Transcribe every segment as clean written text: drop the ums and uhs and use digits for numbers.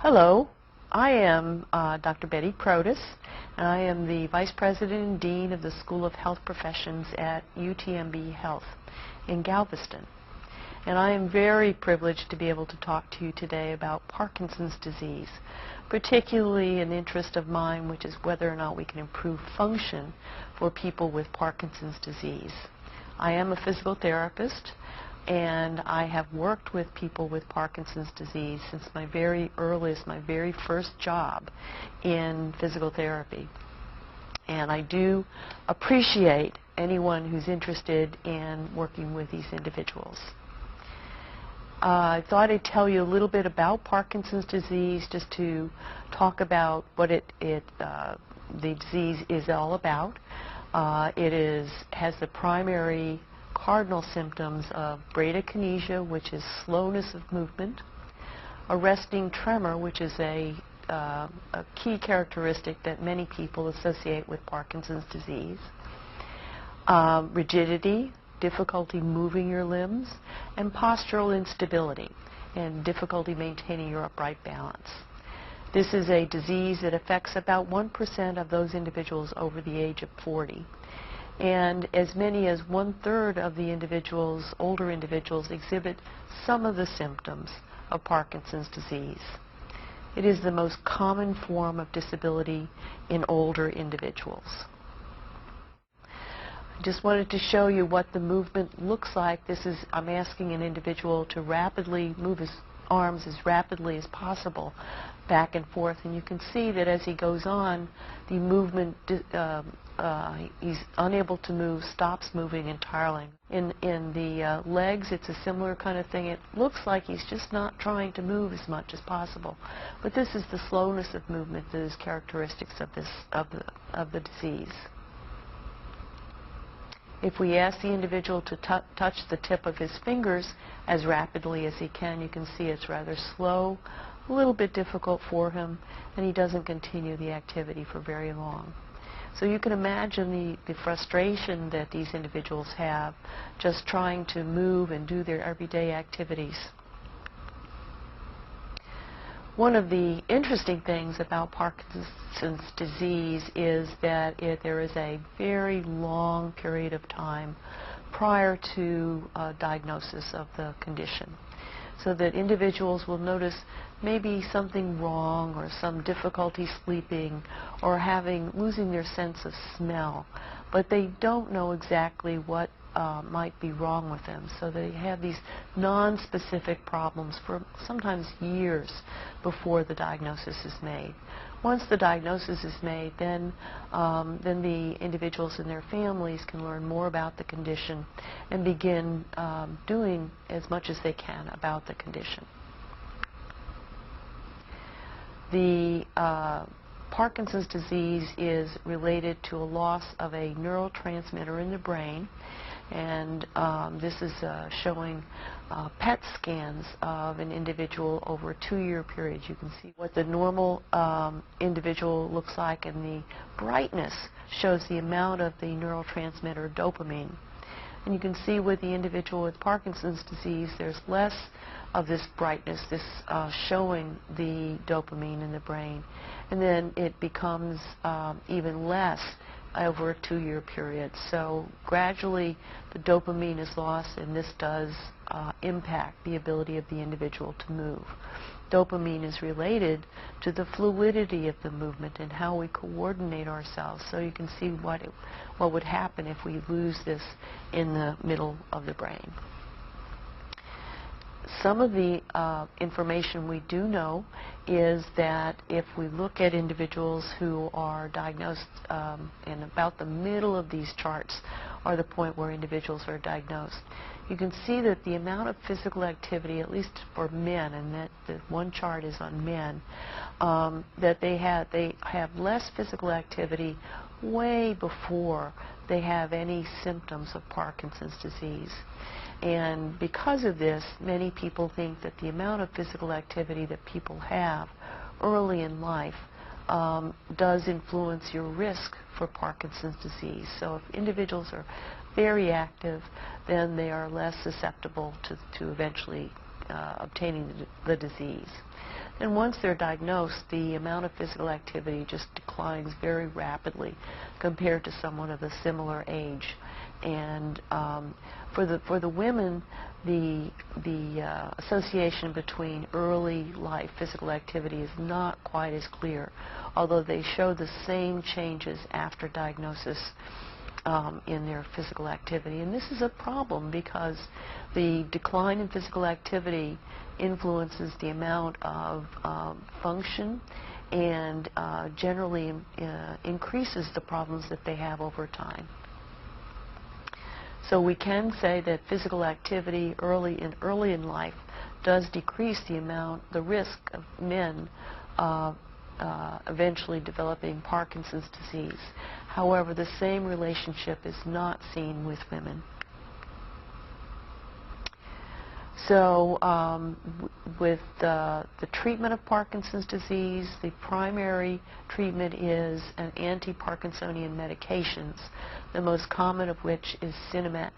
Hello, I am Dr. Betty Protis, and I am the Vice President and Dean of the School of Health Professions at UTMB Health in Galveston. And I am very privileged to be able to talk to you today about Parkinson's disease, particularly an interest of mine, which is whether or not we can improve function for people with Parkinson's disease. I am a physical therapist, and I have worked with people with Parkinson's disease since my very earliest, my very first job in physical therapy. And I do appreciate anyone who's interested in working with these individuals. I thought I'd tell you a little bit about Parkinson's disease, just to talk about what the disease is all about. It has the primary cardinal symptoms of bradykinesia, which is slowness of movement, arresting tremor, which is a key characteristic that many people associate with Parkinson's disease, rigidity, difficulty moving your limbs, and postural instability, and difficulty maintaining your upright balance. This is a disease that affects about 1% of those individuals over the age of 40. And as many as 1/3 of the individuals, older individuals, exhibit some of the symptoms of Parkinson's disease. It is the most common form of disability in older individuals. I just wanted to show you what the movement looks like. I'm asking an individual to rapidly move his arms as rapidly as possible back and forth, and you can see that as he goes on, the movement, he's unable to move, stops moving entirely. In the legs, it's a similar kind of thing. It looks like he's just not trying to move as much as possible, but this is the slowness of movement that is characteristics of the disease. If we ask the individual to touch the tip of his fingers as rapidly as he can, you can see it's rather slow, a little bit difficult for him, and he doesn't continue the activity for very long. So you can imagine the frustration that these individuals have just trying to move and do their everyday activities. One of the interesting things about Parkinson's disease is that there is a very long period of time prior to diagnosis of the condition, so that individuals will notice maybe something wrong or some difficulty sleeping or losing their sense of smell, but they don't know exactly what might be wrong with them. So they have these non-specific problems for sometimes years before the diagnosis is made. Once the diagnosis is made, then the individuals and their families can learn more about the condition and begin doing as much as they can about the condition. The Parkinson's disease is related to a loss of a neurotransmitter in the brain, and this is showing PET scans of an individual over a 2-year period. You can see what the normal individual looks like, and the brightness shows the amount of the neurotransmitter dopamine. And you can see with the individual with Parkinson's disease, there's less of this brightness, this showing the dopamine in the brain. And then it becomes even less over a 2-year period. So gradually the dopamine is lost, and this does impact the ability of the individual to move. Dopamine is related to the fluidity of the movement and how we coordinate ourselves. So you can see what would happen if we lose this in the middle of the brain. Some of the information we do know is that if we look at individuals who are diagnosed, in about the middle of these charts are the point where individuals are diagnosed, you can see that the amount of physical activity, at least for men, and that the one chart is on men, that they have less physical activity way before they have any symptoms of Parkinson's disease. And because of this, many people think that the amount of physical activity that people have early in life does influence your risk for Parkinson's disease. So if individuals are very active, then they are less susceptible to eventually obtaining the disease. And once they're diagnosed, the amount of physical activity just declines very rapidly compared to someone of a similar age. And for the women, the association between early life physical activity is not quite as clear, although they show the same changes after diagnosis in their physical activity. And this is a problem because the decline in physical activity influences the amount of function and generally increases the problems that they have over time. So we can say that physical activity early in life does decrease the risk of men eventually developing Parkinson's disease. However, the same relationship is not seen with women. So with the treatment of Parkinson's disease, the primary treatment is an anti-Parkinsonian medications, the most common of which is Sinemet,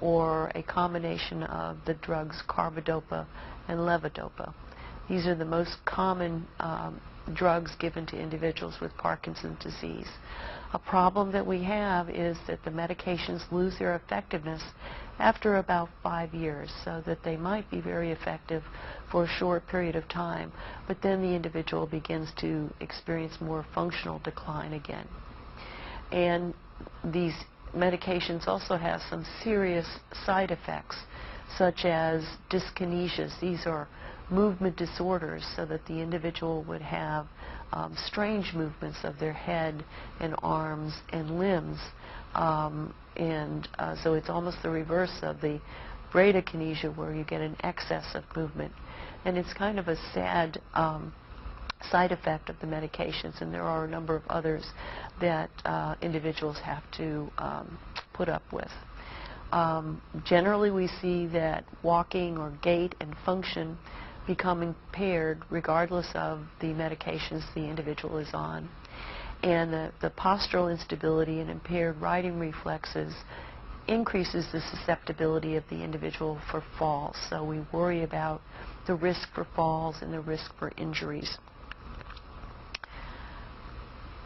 or a combination of the drugs carbidopa and levodopa. These are the most common drugs given to individuals with Parkinson's disease. A problem that we have is that the medications lose their effectiveness after about 5 years, so that they might be very effective for a short period of time, but then the individual begins to experience more functional decline again. And these medications also have some serious side effects, such as dyskinesias. These are movement disorders, so that the individual would have strange movements of their head and arms and limbs. So it's almost the reverse of the bradykinesia, where you get an excess of movement. And it's kind of a sad side effect of the medications, and there are a number of others that individuals have to put up with. Generally, we see that walking or gait and function become impaired regardless of the medications the individual is on. And the postural instability and impaired riding reflexes increases the susceptibility of the individual for falls. So we worry about the risk for falls and the risk for injuries.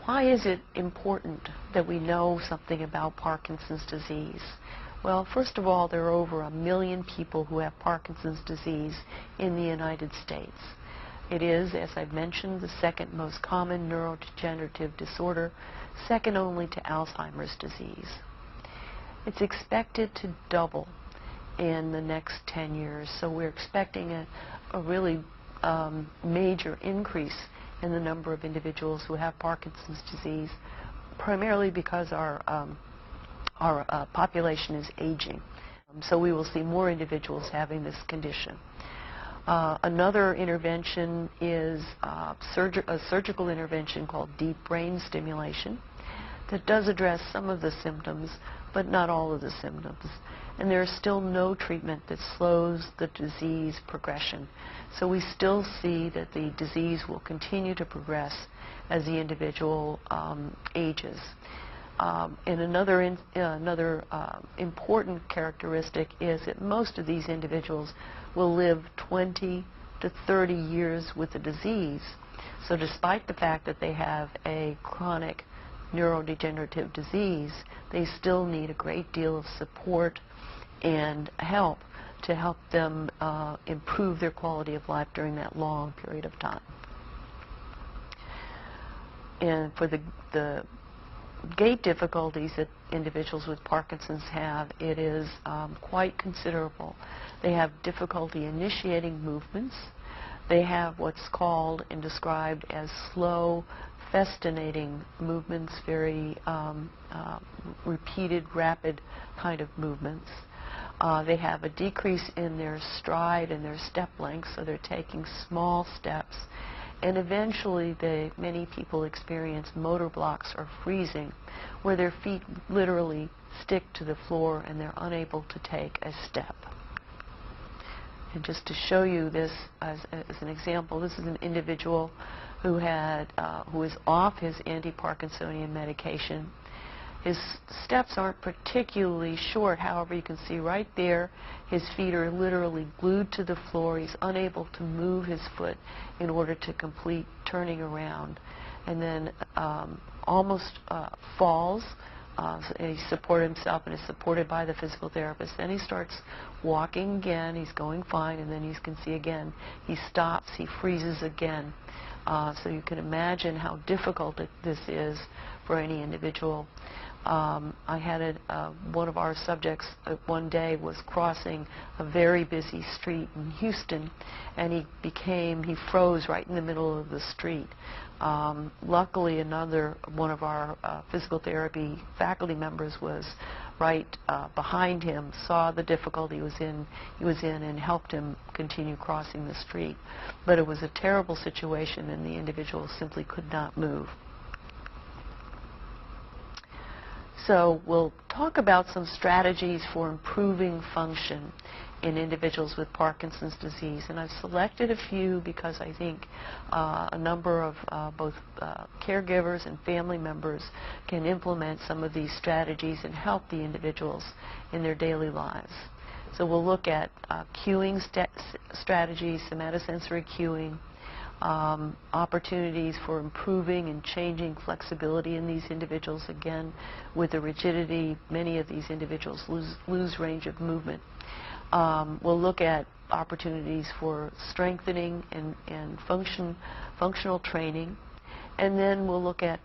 Why is it important that we know something about Parkinson's disease? Well, first of all, there are over 1 million people who have Parkinson's disease in the United States. It is, as I've mentioned, the second most common neurodegenerative disorder, second only to Alzheimer's disease. It's expected to double in the next 10 years, so we're expecting a really major increase in the number of individuals who have Parkinson's disease, primarily because our population is aging. So we will see more individuals having this condition. Another intervention is a surgical intervention called deep brain stimulation that does address some of the symptoms, but not all of the symptoms. And there is still no treatment that slows the disease progression. So we still see that the disease will continue to progress as the individual ages. And another important characteristic is that most of these individuals will live 20 to 30 years with the disease. So despite the fact that they have a chronic neurodegenerative disease, they still need a great deal of support and help to help them improve their quality of life during that long period of time. And for the gait difficulties that individuals with Parkinson's have, it is quite considerable. They have difficulty initiating movements. They have what's called and described as slow, festinating movements, very repeated, rapid kind of movements. They have a decrease in their stride and their step length, so they're taking small steps. And eventually, many people experience motor blocks or freezing, where their feet literally stick to the floor and they're unable to take a step. And just to show you this as an example, this is an individual who is off his anti-Parkinsonian medication, His steps aren't particularly short. However, you can see right there, his feet are literally glued to the floor. He's unable to move his foot in order to complete turning around. And then almost falls. And he supported himself and is supported by the physical therapist. Then he starts walking again. He's going fine. And then you can see again, he stops. He freezes again. So you can imagine how difficult this is for any individual. I had one of our subjects one day was crossing a very busy street in Houston, and he froze right in the middle of the street. Luckily, one of our physical therapy faculty members was right behind him, saw the difficulty he was in, and helped him continue crossing the street. But it was a terrible situation, and the individual simply could not move. So we'll talk about some strategies for improving function in individuals with Parkinson's disease. And I've selected a few because I think a number of both caregivers and family members can implement some of these strategies and help the individuals in their daily lives. So we'll look at cueing strategies, somatosensory cueing, opportunities for improving and changing flexibility in these individuals. Again, with the rigidity, many of these individuals lose range of movement. We'll look at opportunities for strengthening and functional training. And then we'll look at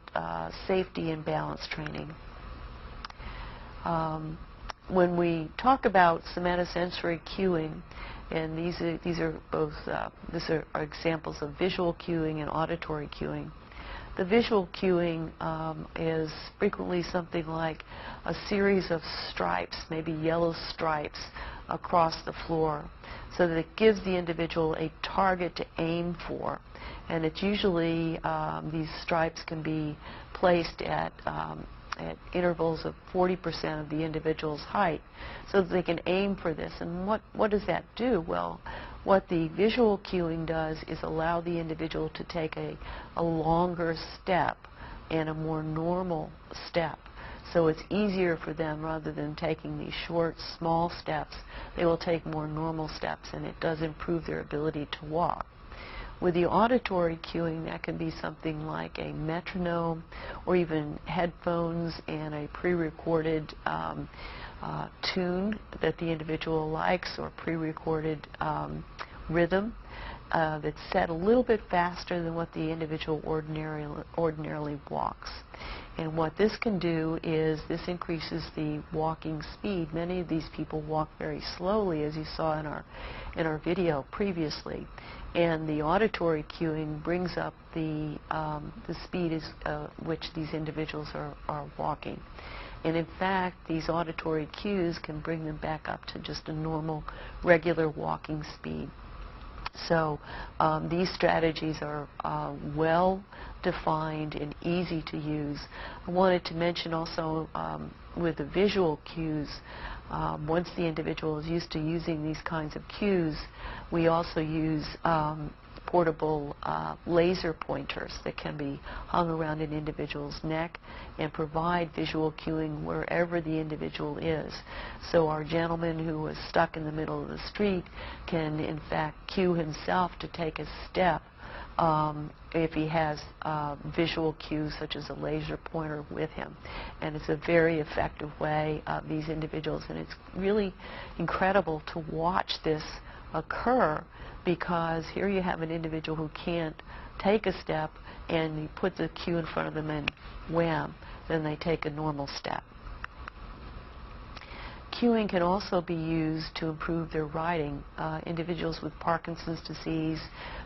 safety and balance training. When we talk about somatosensory cueing, and these are examples of visual cueing and auditory cueing. The visual cueing is frequently something like a series of stripes, maybe yellow stripes, across the floor, so that it gives the individual a target to aim for. And it's usually, these stripes can be placed at intervals of 40% of the individual's height, so that they can aim for this. And what does that do? Well, what the visual cueing does is allow the individual to take a longer step and a more normal step. So it's easier for them, rather than taking these short, small steps, they will take more normal steps, and it does improve their ability to walk. With the auditory cueing, that can be something like a metronome, or even headphones and a pre-recorded tune that the individual likes, or pre-recorded rhythm that's set a little bit faster than what the individual ordinarily walks. And what this can do is this increases the walking speed. Many of these people walk very slowly, as you saw in our video previously. And the auditory cueing brings up the speed which these individuals are walking. And in fact, these auditory cues can bring them back up to just a normal, regular walking speed. So these strategies are well defined and easy to use. I wanted to mention also with the visual cues, once the individual is used to using these kinds of cues, we also use portable laser pointers that can be hung around an individual's neck and provide visual cueing wherever the individual is. So our gentleman who was stuck in the middle of the street can in fact cue himself to take a step if he has visual cues such as a laser pointer with him. And it's a very effective way of these individuals, and it's really incredible to watch this occur, because here you have an individual who can't take a step, and you put the cue in front of them and wham, then they take a normal step. Cueing can also be used to improve their riding. Individuals with Parkinson's disease,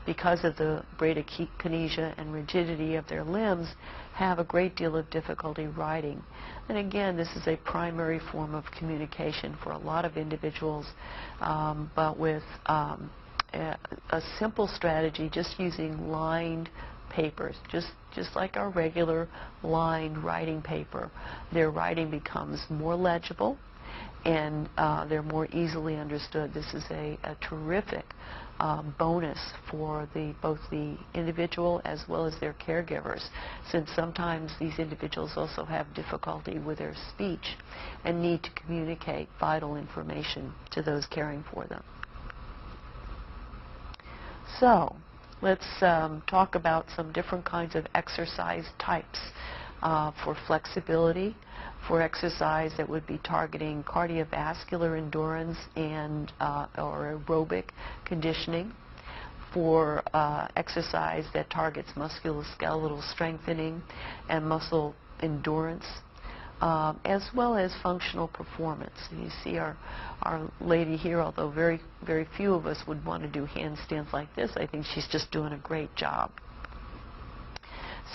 because of the bradykinesia and rigidity of their limbs, have a great deal of difficulty riding. And again, this is a primary form of communication for a lot of individuals, but with a simple strategy, just using lined papers, just like our regular lined writing paper, their writing becomes more legible, and they're more easily understood. This is a terrific bonus for both the individual as well as their caregivers, since sometimes these individuals also have difficulty with their speech and need to communicate vital information to those caring for them. So let's talk about some different kinds of exercise types for flexibility, for exercise that would be targeting cardiovascular endurance and or aerobic conditioning, for exercise that targets musculoskeletal strengthening and muscle endurance, as well as functional performance. And you see our lady here, although very few of us would want to do handstands like this, I think she's just doing a great job.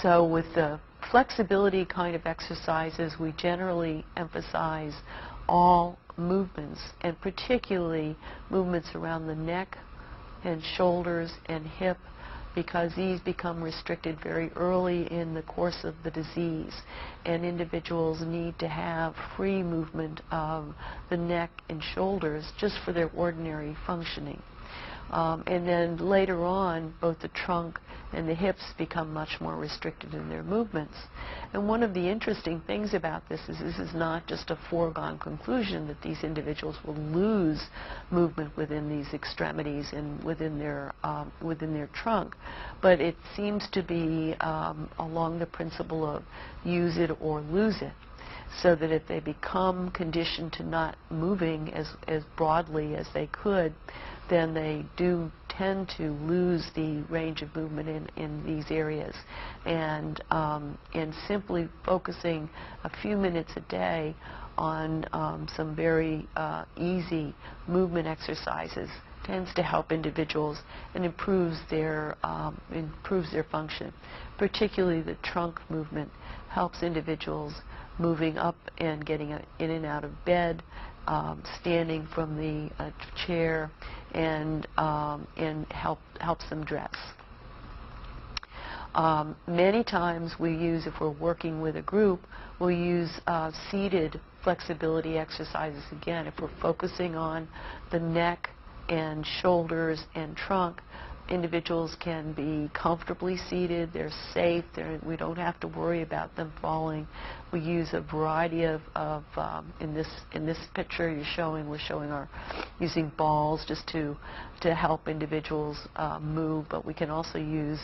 So with the flexibility kind of exercises, we generally emphasize all movements, and particularly movements around the neck and shoulders and hip, because these become restricted very early in the course of the disease, and individuals need to have free movement of the neck and shoulders just for their ordinary functioning. And then later on, both the trunk and the hips become much more restricted in their movements. And one of the interesting things about this is not just a foregone conclusion that these individuals will lose movement within these extremities and within their trunk, but it seems to be along the principle of use it or lose it. So that if they become conditioned to not moving as broadly as they could, then they do tend to lose the range of movement in these areas. And simply focusing a few minutes a day on some very easy movement exercises tends to help individuals and improves their function. Particularly the trunk movement helps individuals moving up and getting in and out of bed, standing from the chair, and helps them dress. Many times we use, if we're working with a group, we'll use seated flexibility exercises again. If we're focusing on the neck and shoulders and trunk, individuals can be comfortably seated, they're safe, we don't have to worry about them falling. We use a variety of in this picture we're showing using balls just to help individuals move, but we can also use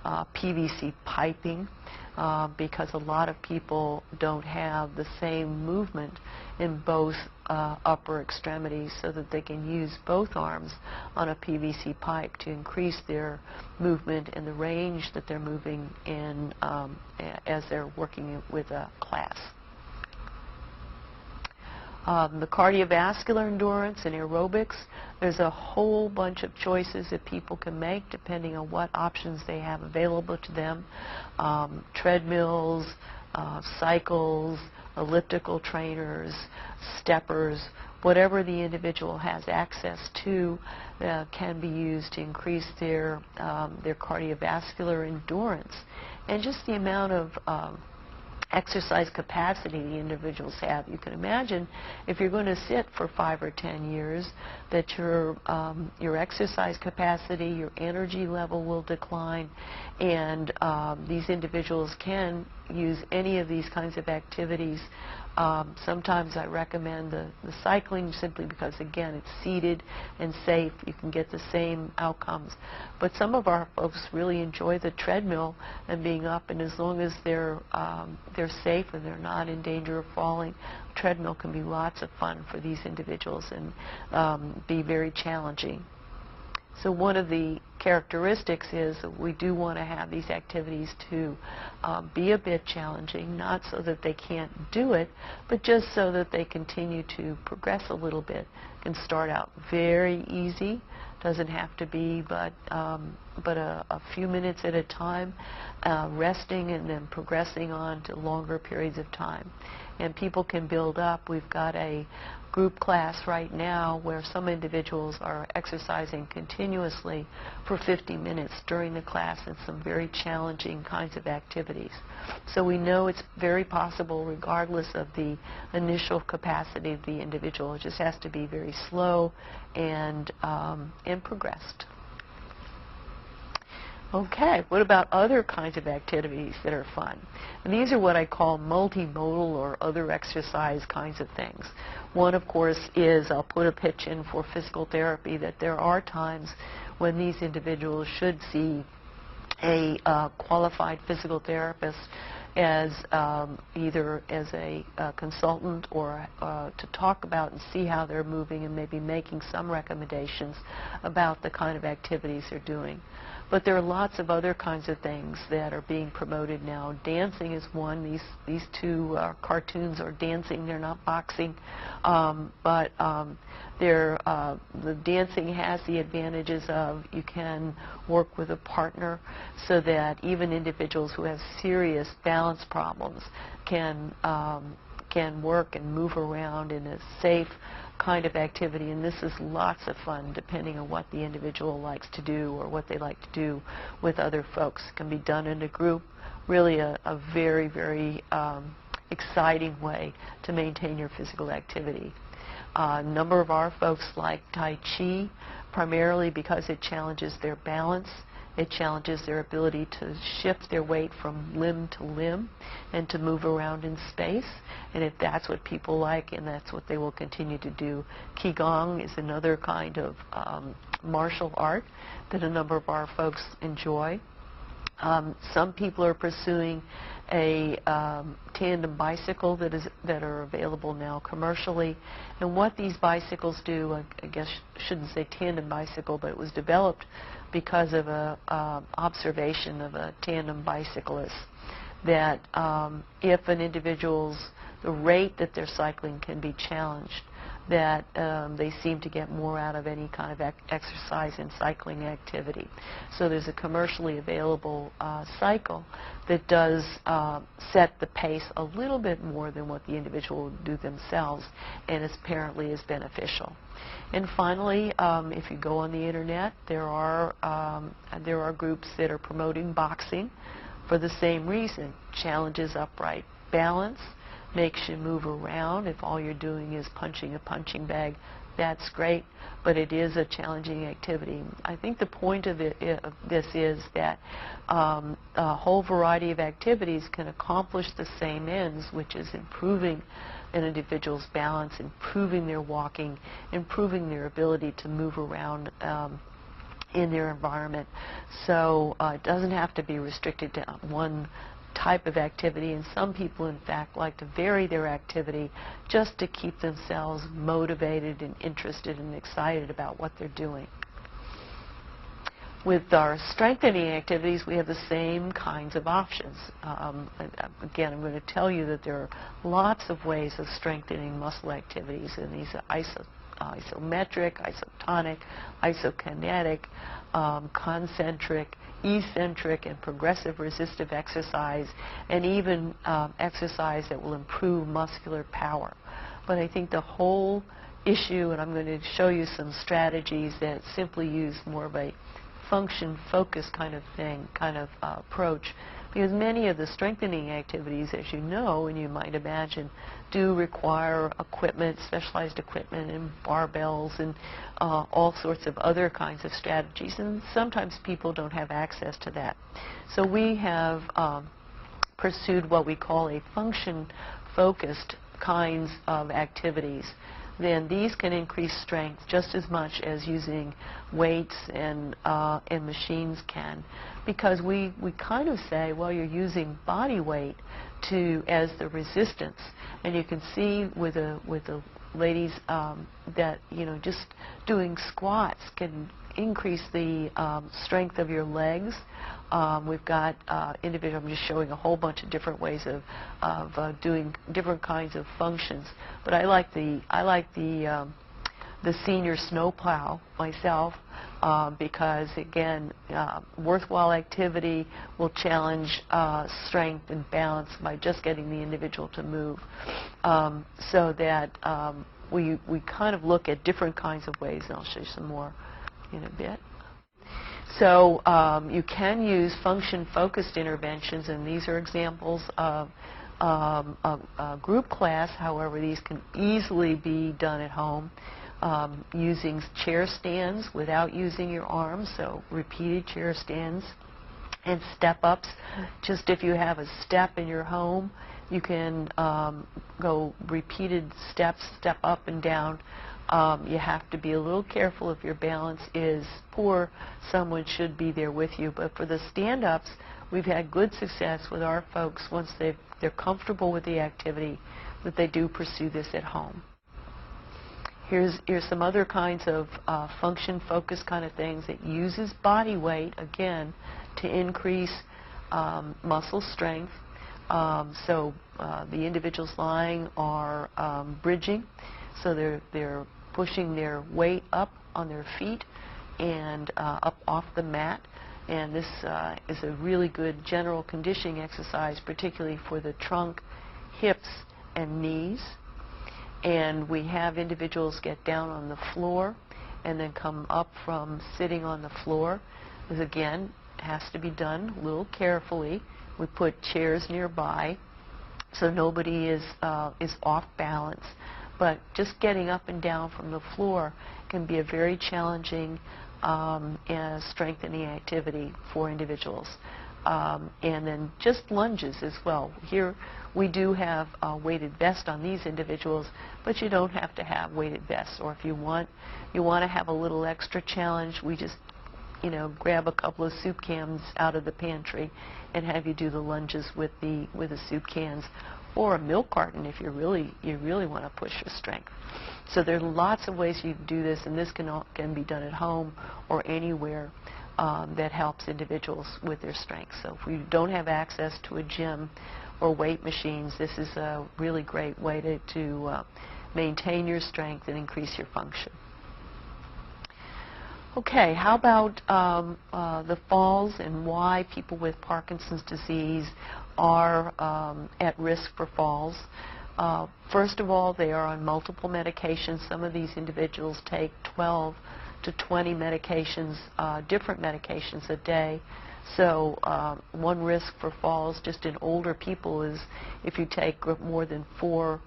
PVC piping because a lot of people don't have the same movement in both upper extremities, so that they can use both arms on a PVC pipe to increase their movement and the range that they're moving in as they're working with a class. The cardiovascular endurance and aerobics, there's a whole bunch of choices that people can make depending on what options they have available to them. Treadmills, cycles, elliptical trainers, steppers, whatever the individual has access to can be used to increase their cardiovascular endurance and just the amount of exercise capacity the individuals have. You can imagine if you're going to sit for 5 or 10 years that your exercise capacity, your energy level will decline, and these individuals can use any of these kinds of activities. Sometimes I recommend the cycling simply because, again, it's seated and safe. You can get the same outcomes. But some of our folks really enjoy the treadmill and being up, and as long as they're safe and they're not in danger of falling, treadmill can be lots of fun for these individuals and be very challenging. So one of the characteristics is that we do want to have these activities to be a bit challenging, not so that they can't do it, but just so that they continue to progress a little bit. It can start out very easy, doesn't have to be, but a few minutes at a time, resting and then progressing on to longer periods of time. And people can build up. We've got a group class right now where some individuals are exercising continuously for 50 minutes during the class and some very challenging kinds of activities. So we know it's very possible regardless of the initial capacity of the individual. It just has to be very slow and progressed. Okay, what about other kinds of activities that are fun? And these are what I call multimodal or other exercise kinds of things. One, of course, is I'll put a pitch in for physical therapy that there are times when these individuals should see a qualified physical therapist as either as a consultant or to talk about and see how they're moving and maybe making some recommendations about the kind of activities they're doing. But there are lots of other kinds of things that are being promoted now. Dancing is one. These two cartoons are dancing. They're not boxing. But the dancing has the advantages of you can work with a partner so that even individuals who have serious balance problems can work and move around in a safe kind of activity, and this is lots of fun depending on what the individual likes to do or what they like to do with other folks. It can be done in a group, really a very, very exciting way to maintain your physical activity. A number of our folks like Tai Chi, primarily because it challenges their balance. It challenges their ability to shift their weight from limb to limb and to move around in space. And if that's what people like, and that's what they will continue to do. Qigong is another kind of martial art that a number of our folks enjoy. Some people are pursuing a tandem bicycle that are available now commercially. And what these bicycles do, I guess shouldn't say tandem bicycle, but it was developed because of a observation of a tandem bicyclist that if an individual's the rate that they're cycling can be challenged, that they seem to get more out of any kind of exercise and cycling activity. So there's a commercially available cycle that does set the pace a little bit more than what the individual would do themselves, and apparently is beneficial. And finally, if you go on the internet, there are groups that are promoting boxing for the same reason. Challenges upright balance, makes you move around. If all you're doing is punching a punching bag, that's great, but it is a challenging activity. I think the point of this is that a whole variety of activities can accomplish the same ends, which is improving an individual's balance, improving their walking, improving their ability to move around in their environment. So it doesn't have to be restricted to one type of activity, and some people in fact like to vary their activity just to keep themselves motivated and interested and excited about what they're doing. With our strengthening activities, we have the same kinds of options. Again, I'm going to tell you that there are lots of ways of strengthening muscle activities, and these are isometric, isotonic, isokinetic, concentric, eccentric, and progressive resistive exercise, and even exercise that will improve muscular power. But I think the whole issue, and I'm going to show you some strategies that simply use more of a function-focused kind of thing, approach, because many of the strengthening activities, as you know and you might imagine, do require equipment, specialized equipment, and barbells, and all sorts of other kinds of strategies, and sometimes people don't have access to that. So we have pursued what we call a function-focused kinds of activities. Then these can increase strength just as much as using weights and machines can, because we kind of say, well, you're using body weight as the resistance, and you can see with the ladies that just doing squats can increase the strength of your legs. We've got individual. I'm just showing a whole bunch of different ways of doing different kinds of functions. But I like the senior snowplow myself because again, worthwhile activity will challenge strength and balance by just getting the individual to move, so that we kind of look at different kinds of ways, and I'll show you some more in a bit. So you can use function-focused interventions, and these are examples of a group class. However, these can easily be done at home using chair stands without using your arms, so repeated chair stands. And step-ups, just if you have a step in your home, you can go repeated steps, step up and down. You have to be a little careful if your balance is poor. Someone should be there with you. But for the stand-ups, we've had good success with our folks once they're comfortable with the activity, that they do pursue this at home. Here's some other kinds of function focus kind of things that uses body weight, again, to increase muscle strength. So the individuals lying are bridging, so they're pushing their weight up on their feet and up off the mat. And this is a really good general conditioning exercise, particularly for the trunk, hips, and knees. And we have individuals get down on the floor and then come up from sitting on the floor. This, again, has to be done a little carefully. We put chairs nearby so nobody is off balance. But just getting up and down from the floor can be a very challenging and strengthening activity for individuals. And then just lunges as well. Here we do have a weighted vest on these individuals, but you don't have to have weighted vests. Or if you want to have a little extra challenge, we just grab a couple of soup cans out of the pantry and have you do the lunges with the soup cans, or a milk carton if you really want to push your strength. So there are lots of ways you can do this, and this can be done at home or anywhere that helps individuals with their strength. So if you don't have access to a gym or weight machines, this is a really great way to maintain your strength and increase your function. Okay, how about the falls and why people with Parkinson's disease are at risk for falls? First of all, they are on multiple medications. Some of these individuals take 12 to 20 medications, different medications a day. So one risk for falls just in older people is if you take more than 4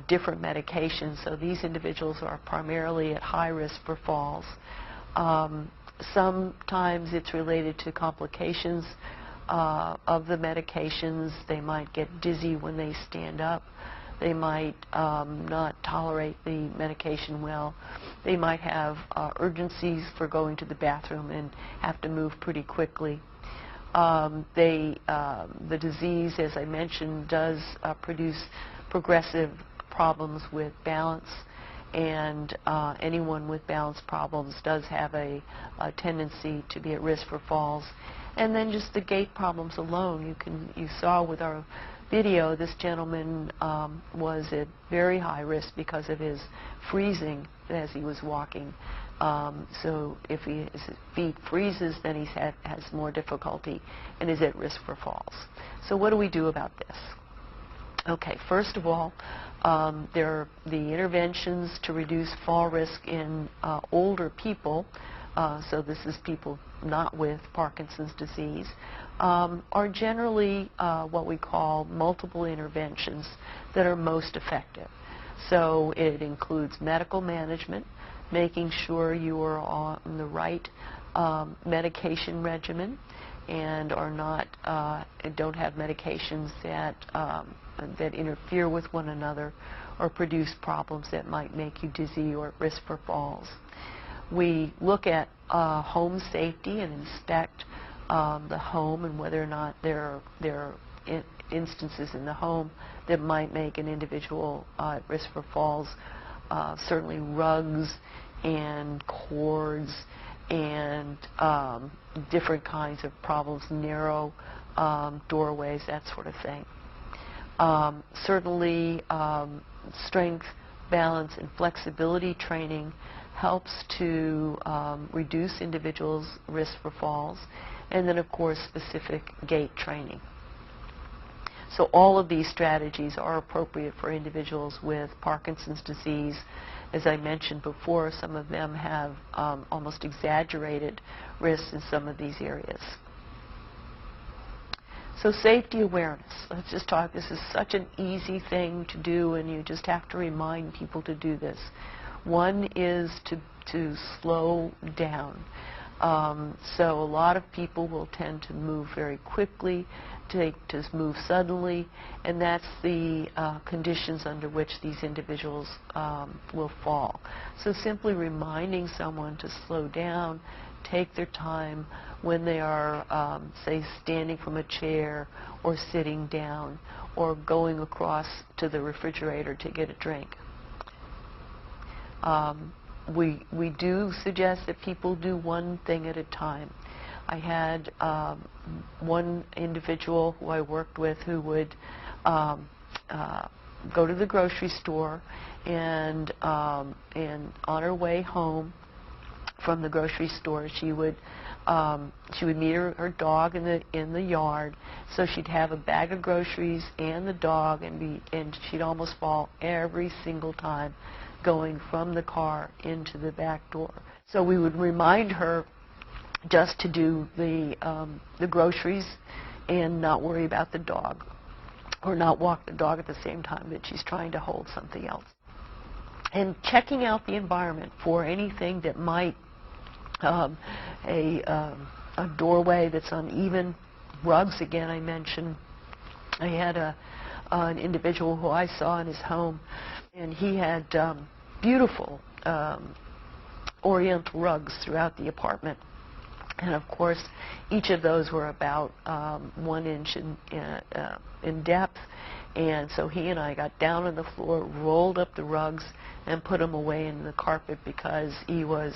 different medications. So these individuals are primarily at high risk for falls. Sometimes it's related to complications of the medications. They might get dizzy when they stand up. They might not tolerate the medication well. They might have urgencies for going to the bathroom and have to move pretty quickly. The disease, as I mentioned, does produce progressive problems with balance, and anyone with balance problems does have a tendency to be at risk for falls. And then just the gait problems alone. You saw with our video, this gentleman was at very high risk because of his freezing as he was walking. So if his feet freezes, then he has more difficulty and is at risk for falls. So what do we do about this? Okay, first of all, there are the interventions to reduce fall risk in older people. So this is people not with Parkinson's disease, are generally what we call multiple interventions that are most effective. So it includes medical management, making sure you are on the right medication regimen and are not don't have medications that that interfere with one another or produce problems that might make you dizzy or at risk for falls. We look at home safety and inspect the home and whether or not there are instances in the home that might make an individual at risk for falls. Certainly rugs and cords and different kinds of problems, narrow doorways, that sort of thing. Certainly strength, balance, and flexibility training helps to reduce individuals' risk for falls, and then of course specific gait training. So all of these strategies are appropriate for individuals with Parkinson's disease. As I mentioned before, some of them have almost exaggerated risks in some of these areas. So safety awareness. Let's just talk. This is such an easy thing to do, and you just have to remind people to do this. One is to slow down. So a lot of people will tend to move very quickly, to move suddenly, and that's the conditions under which these individuals will fall. So simply reminding someone to slow down, take their time when they are, say, standing from a chair or sitting down or going across to the refrigerator to get a drink. We do suggest that people do one thing at a time. I had one individual who I worked with who would go to the grocery store, and on her way home from the grocery store, she would meet her dog in the yard. So she'd have a bag of groceries and the dog, and she'd almost fall every single time going from the car into the back door. So we would remind her just to do the groceries and not worry about the dog, or not walk the dog at the same time that she's trying to hold something else. And checking out the environment for anything that might, a doorway that's uneven, rugs again I mentioned. I had an individual who I saw in his home, and he had beautiful oriental rugs throughout the apartment. And of course, each of those were about 1 inch in depth. And so he and I got down on the floor, rolled up the rugs, and put them away in the carpet because he was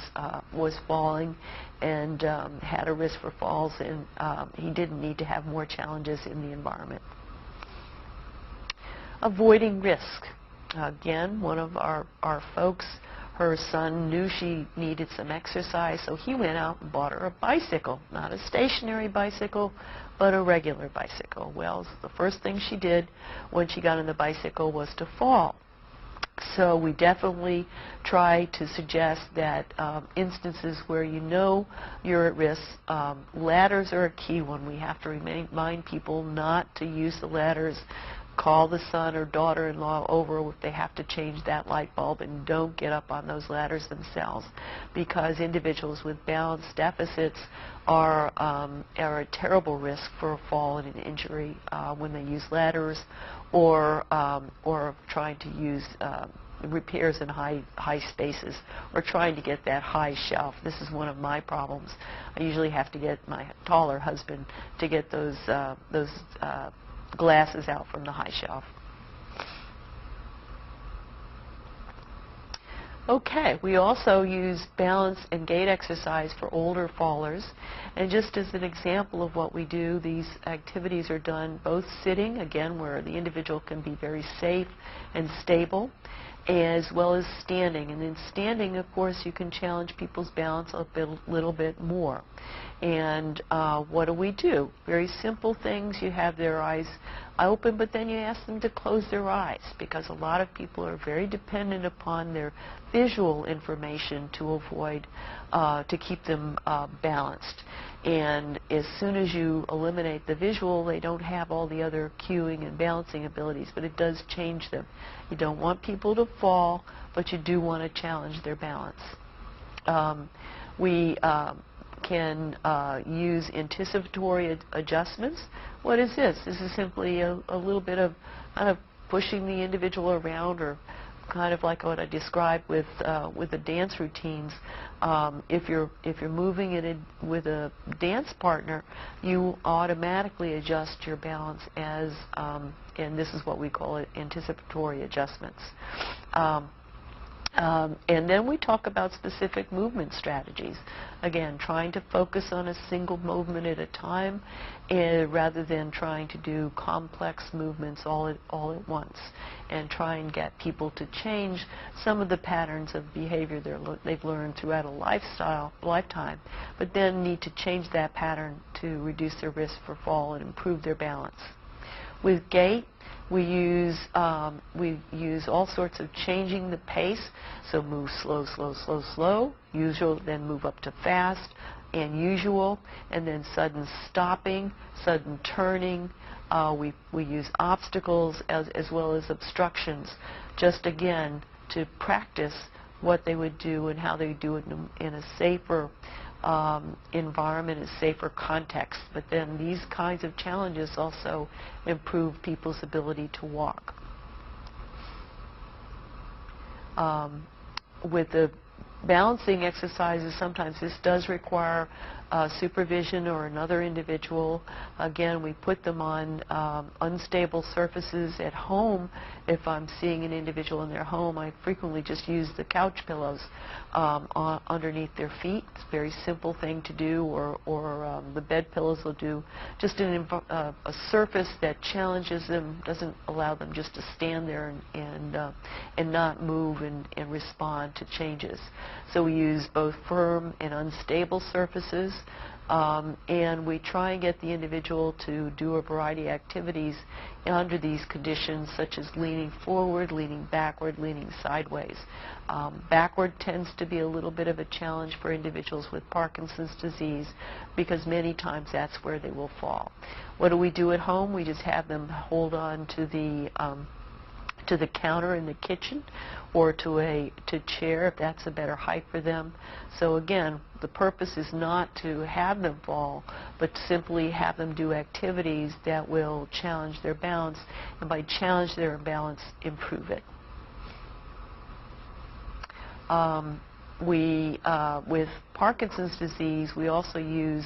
falling and had a risk for falls, and he didn't need to have more challenges in the environment. Avoiding risk. Again, one of our folks, her son knew she needed some exercise, so he went out and bought her a bicycle, not a stationary bicycle, but a regular bicycle. Well, the first thing she did when she got on the bicycle was to fall. So we definitely try to suggest that instances where you know you're at risk, ladders are a key one. We have to remind people not to use the ladders. Call the son or daughter-in-law over if they have to change that light bulb, and don't get up on those ladders themselves, because individuals with balance deficits are at terrible risk for a fall and an injury when they use ladders or trying to use repairs in high spaces, or trying to get that high shelf. This is one of my problems. I usually have to get my taller husband to get those glasses out from the high shelf. Okay, we also use balance and gait exercise for older fallers. And just as an example of what we do, these activities are done both sitting, again, where the individual can be very safe and stable, as well as standing. And in standing, of course, you can challenge people's balance a little bit more. And what do? Very simple things. You have their eyes open, but then you ask them to close their eyes, because a lot of people are very dependent upon their visual information to avoid, to keep them balanced. And as soon as you eliminate the visual, they don't have all the other cueing and balancing abilities, but it does change them. You don't want people to fall, but you do want to challenge their balance. We can use anticipatory adjustments. What is this? This is simply a little bit of kind of pushing the individual around, or kind of like what I described with the dance routines. If you're moving it with a dance partner, you automatically adjust your balance as, and this is what we call it, anticipatory adjustments. And then we talk about specific movement strategies. Again, trying to focus on a single movement at a time, rather than trying to do complex movements all at once, and try and get people to change some of the patterns of behavior they've learned throughout a lifetime, but then need to change that pattern to reduce their risk for fall and improve their balance. With Gait, we use all sorts of changing the pace. So move slow, slow, slow, slow, usual, then move up to fast and usual, and then sudden stopping, sudden turning. We use obstacles as well as obstructions, just again to practice what they would do and how they would do it in a safer environment, a safer context. But then these kinds of challenges also improve people's ability to walk. With the balancing exercises, sometimes this does require supervision or another individual. Again, we put them on unstable surfaces at home. If I'm seeing an individual in their home, I frequently just use the couch pillows underneath their feet. It's a very simple thing to do, or the bed pillows will do. Just a surface that challenges them, doesn't allow them just to stand there and not move and respond to changes. So we use both firm and unstable surfaces, and we try and get the individual to do a variety of activities under these conditions, such as leaning forward, leaning backward, leaning sideways. Backward tends to be a little bit of a challenge for individuals with Parkinson's disease, because many times that's where they will fall. What do we do at home? We just have them hold on to the counter in the kitchen, or to a chair if that's a better height for them. So again, the purpose is not to have them fall, but simply have them do activities that will challenge their balance, and by challenge their balance, improve it. With Parkinson's disease, we also use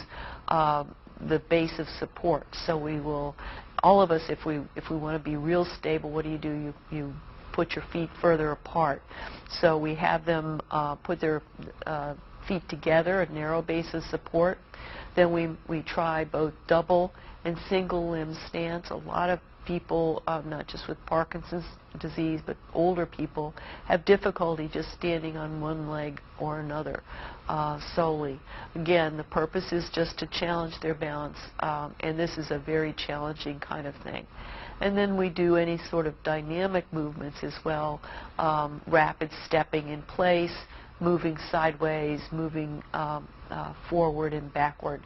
the base of support. So we will, all of us, if we want to be real stable, what do? You put your feet further apart. So we have them put their feet together, a narrow base of support. Then we try both double and single limb stance. A lot of people, not just with Parkinson's disease, but older people, have difficulty just standing on one leg or another solely. Again, the purpose is just to challenge their balance, and this is a very challenging kind of thing. And then we do any sort of dynamic movements as well, rapid stepping in place, moving sideways, moving forward and backward,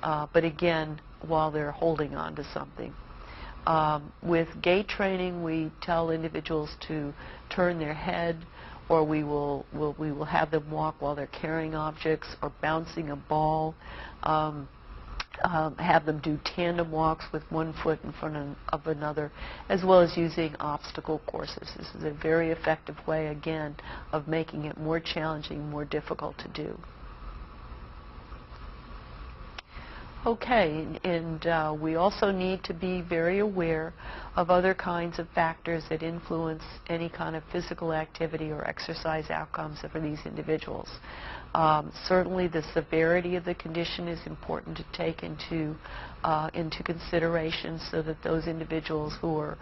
but again, while they're holding on to something. With gait training, we tell individuals to turn their head, or we will have them walk while they're carrying objects or bouncing a ball. Have them do tandem walks with one foot in front of another, as well as using obstacle courses. This is a very effective way, again, of making it more challenging, more difficult to do. Okay, and we also need to be very aware of other kinds of factors that influence any kind of physical activity or exercise outcomes for these individuals. Certainly the severity of the condition is important to take into consideration, so that those individuals who are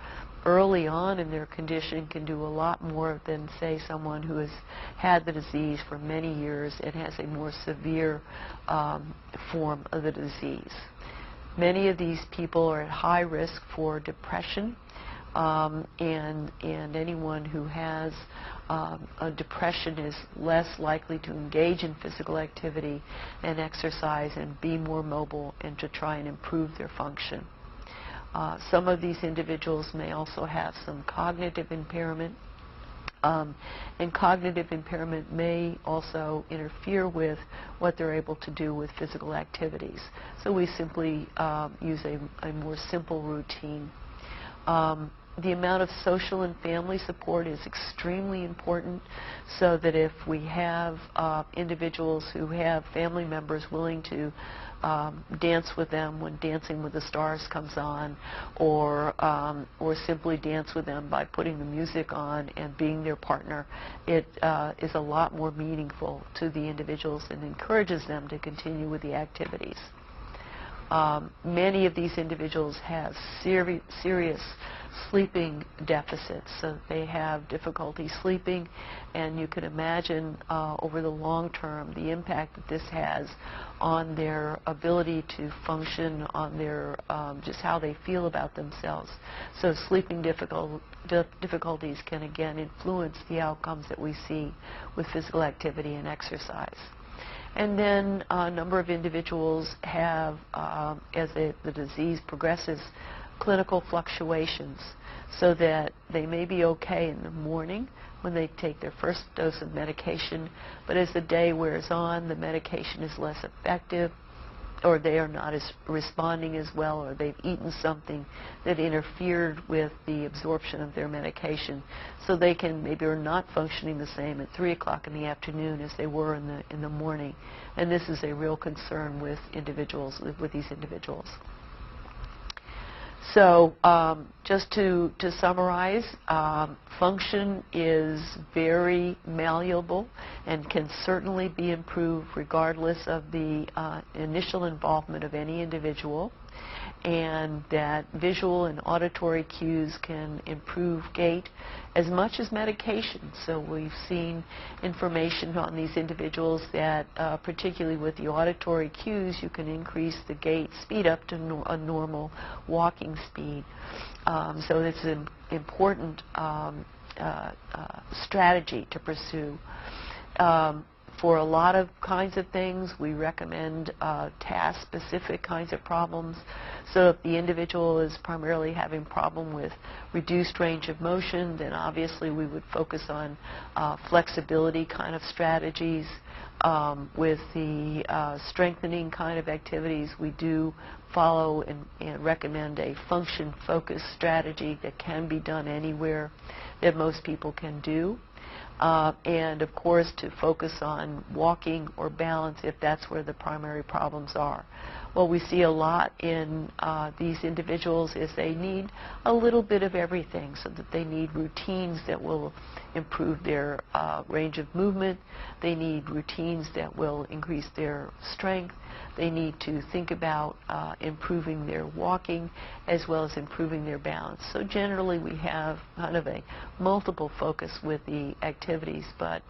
early on in their condition can do a lot more than, say, someone who has had the disease for many years and has a more severe form of the disease. Many of these people are at high risk for depression, and anyone who has a depression is less likely to engage in physical activity and exercise and be more mobile and to try and improve their function. Some of these individuals may also have some cognitive impairment, and cognitive impairment may also interfere with what they're able to do with physical activities. So we simply use a more simple routine. The amount of social and family support is extremely important, so that if we have individuals who have family members willing to dance with them when Dancing with the Stars comes on, or simply dance with them by putting the music on and being their partner, it is a lot more meaningful to the individuals and encourages them to continue with the activities. Many of these individuals have serious sleeping deficits, so they have difficulty sleeping, and you can imagine over the long term the impact that this has on their ability to function, on their just how they feel about themselves. So sleeping difficulties can again influence the outcomes that we see with physical activity and exercise. And then a number of individuals have, as the disease progresses, clinical fluctuations, so that they may be okay in the morning when they take their first dose of medication, but as the day wears on, the medication is less effective, or they are not as responding as well, or they've eaten something that interfered with the absorption of their medication, so they can maybe are not functioning the same at 3 o'clock in the afternoon as they were in the morning, and this is a real concern with these individuals. So just to summarize, function is very malleable and can certainly be improved regardless of the initial involvement of any individual, and that visual and auditory cues can improve gait as much as medication. So we've seen information on these individuals that particularly with the auditory cues, you can increase the gait speed up to a normal walking speed. So it's an important strategy to pursue. For a lot of kinds of things, we recommend task-specific kinds of problems. So if the individual is primarily having problem with reduced range of motion, then obviously we would focus on flexibility kind of strategies. With the strengthening kind of activities, we do follow and recommend a function-focused strategy that can be done anywhere, that most people can do. And of course to focus on walking or balance if that's where the primary problems are. What we see a lot in these individuals is they need a little bit of everything, so that they need routines that will improve their range of movement. They need routines that will increase their strength. They need to think about improving their walking as well as improving their balance. So generally we have kind of a multiple focus with the activities, but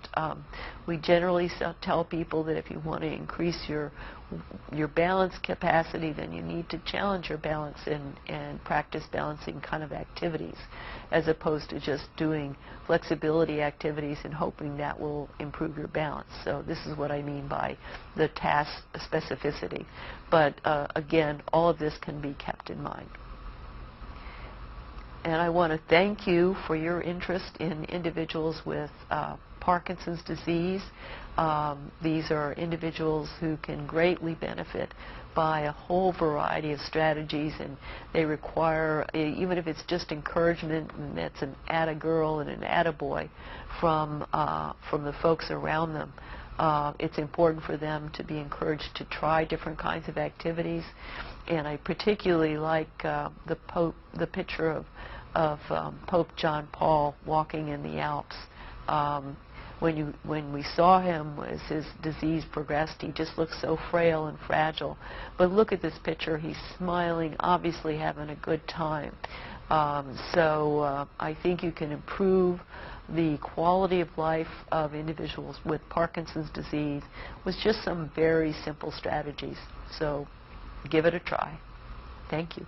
we generally tell people that if you want to increase your balance capacity, then you need to challenge your balance and practice balancing kind of activities, as opposed to just doing flexibility activities and hoping that will improve your balance. So this is what I mean by the task specificity. But again, all of this can be kept in mind. And I want to thank you for your interest in individuals with Parkinson's disease. These are individuals who can greatly benefit by a whole variety of strategies, and they require, even if it's just encouragement, and that's an atta-girl and an atta-boy from the folks around them. It's important for them to be encouraged to try different kinds of activities, and I particularly like the picture of Pope John Paul walking in the Alps. When we saw him as his disease progressed, he just looked so frail and fragile. But look at this picture. He's smiling, obviously having a good time. So I think you can improve the quality of life of individuals with Parkinson's disease with just some very simple strategies. So give it a try. Thank you.